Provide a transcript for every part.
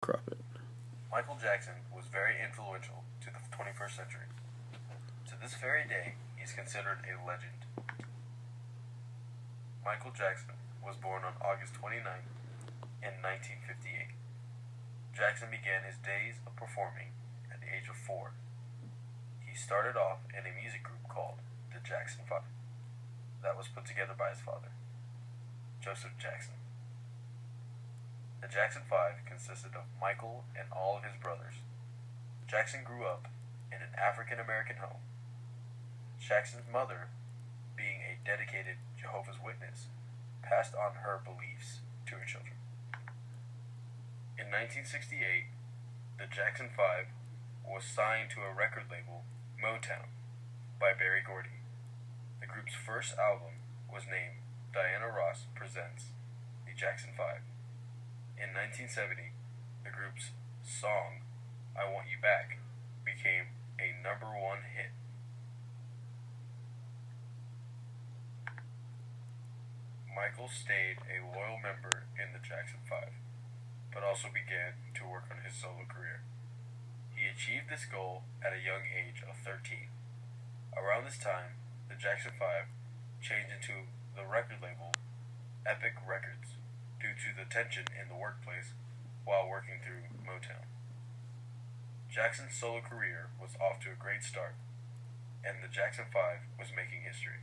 Crop it. Michael Jackson was very influential to the 21st century. To this very day, he is considered a legend. Michael Jackson was born on August 29th in 1958. Jackson began his days of performing at the age of 4. He started off in a music group called the Jackson 5 that was put together by his father, Joseph Jackson. The Jackson 5 consisted of Michael and all of his brothers. Jackson grew up in an African-American home. Jackson's mother, being a dedicated Jehovah's Witness, passed on her beliefs to her children. In 1968, the Jackson 5 was signed to a record label, Motown, by Berry Gordy. The group's first album was named Diana Ross Presents the Jackson 5. In 1970, the group's song, I Want You Back, became a #1 hit. Michael stayed a loyal member in the Jackson 5, but also began to work on his solo career. He achieved this goal at a young age of 13. Around this time, the Jackson 5 changed into the record label Epic Records due to the tension in the workplace while working through Motown. Jackson's solo career was off to a great start, and the Jackson 5 was making history.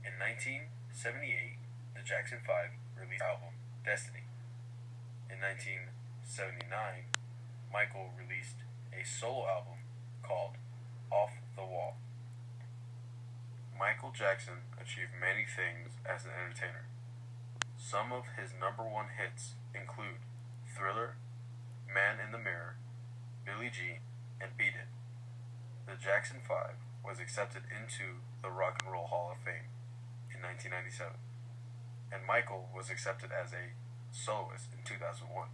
In 1978, the Jackson 5 released the album Destiny. In 1979, Michael released a solo album called Off the Wall. Michael Jackson achieved many things as an entertainer. Some of his #1 hits include Thriller, Man in the Mirror, Billie Jean, and Beat It. The Jackson 5 was accepted into the Rock and Roll Hall of Fame in 1997, and Michael was accepted as a soloist in 2001.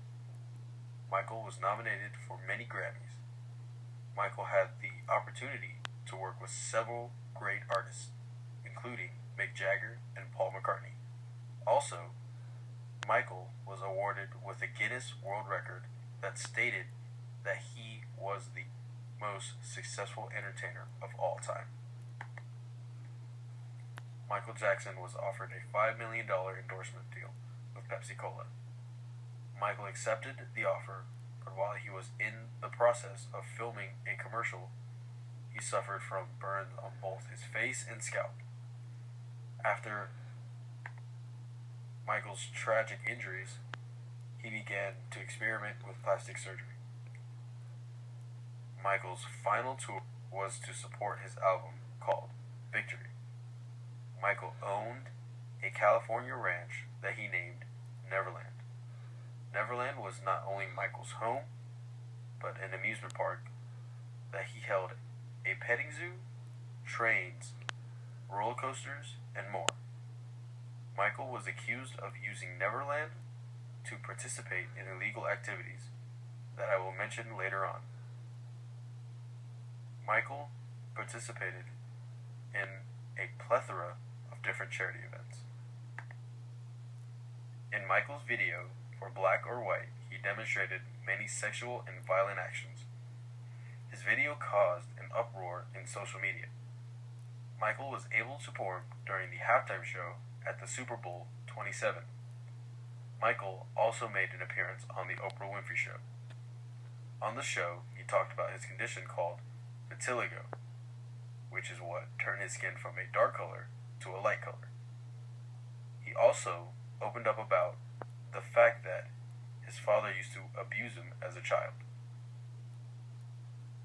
Michael was nominated for many Grammys. Michael had the opportunity to work with several great artists, including Mick Jagger and Paul McCartney. Also, Michael was awarded with a Guinness World Record that stated that he was the most successful entertainer of all time. Michael Jackson was offered a $5 million endorsement deal with Pepsi-Cola. Michael accepted the offer, but while he was in the process of filming a commercial, he suffered from burns on both his face and scalp. After Michael's tragic injuries, he began to experiment with plastic surgery. Michael's final tour was to support his album called Victory. Michael owned a California ranch that he named Neverland. Neverland was not only Michael's home, but an amusement park that he held a petting zoo, trains, roller coasters, and more. Michael was accused of using Neverland to participate in illegal activities that I will mention later on. Michael participated in a plethora of different charity events. In Michael's video for Black or White, he demonstrated many sexual and violent actions. His video caused an uproar in social media. Michael was able to perform during the halftime show at the Super Bowl 27. Michael also made an appearance on the Oprah Winfrey Show. On the show, he talked about his condition called vitiligo, which is what turned his skin from a dark color to a light color. He also opened up about the fact that his father used to abuse him as a child.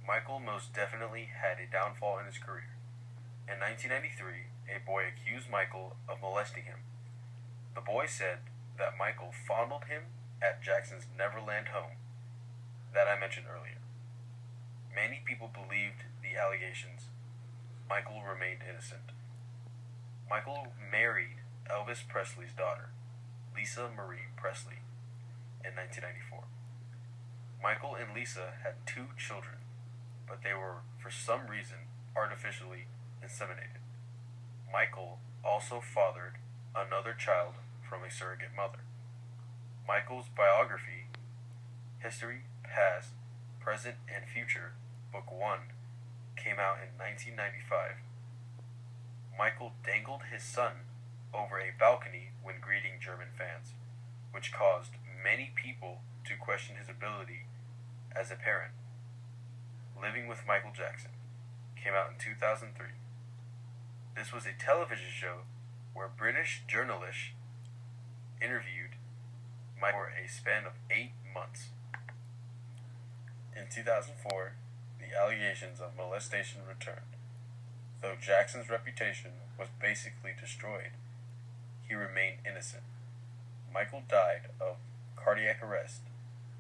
Michael most definitely had a downfall in his career. In 1993, a boy accused Michael of molesting him. The boy said that Michael fondled him at Jackson's Neverland home that I mentioned earlier. Many people believed the allegations. Michael remained innocent. Michael married Elvis Presley's daughter, Lisa Marie Presley, in 1994. Michael and Lisa had 2 children, but they were, for some reason, artificially inseminated. Michael also fathered another child from a surrogate mother. Michael's biography History, Past, Present, and Future, Book 1, came out in 1995. Michael dangled his son over a balcony when greeting German fans, which caused many people to question his ability as a parent. Living with Michael Jackson came out in 2003. This was a television show where British journalists interviewed Michael for a span of 8 months. In 2004, the allegations of molestation returned. Though Jackson's reputation was basically destroyed, he remained innocent. Michael died of cardiac arrest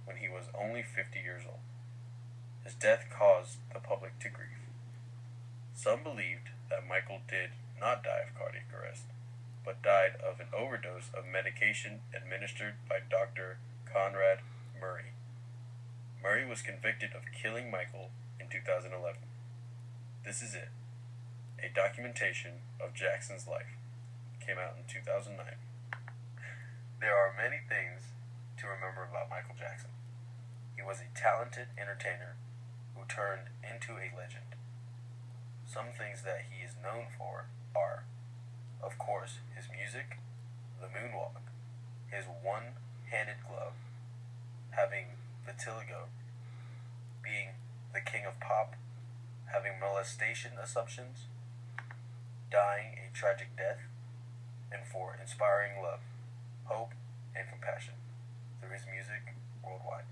when he was only 50 years old. His death caused the public to grieve. Some believed that Michael did not die of cardiac arrest, but died of an overdose of medication administered by Dr. Conrad Murray. Murray was convicted of killing Michael in 2011. This Is It, a documentation of Jackson's life, came out in 2009. There are many things to remember about Michael Jackson. He was a talented entertainer who turned into a legend. Some things that he is known for are, of course, his music, the moonwalk, his one-handed glove, having vitiligo, being the king of pop, having molestation assumptions, dying a tragic death, and for inspiring love, hope, and compassion through his music worldwide.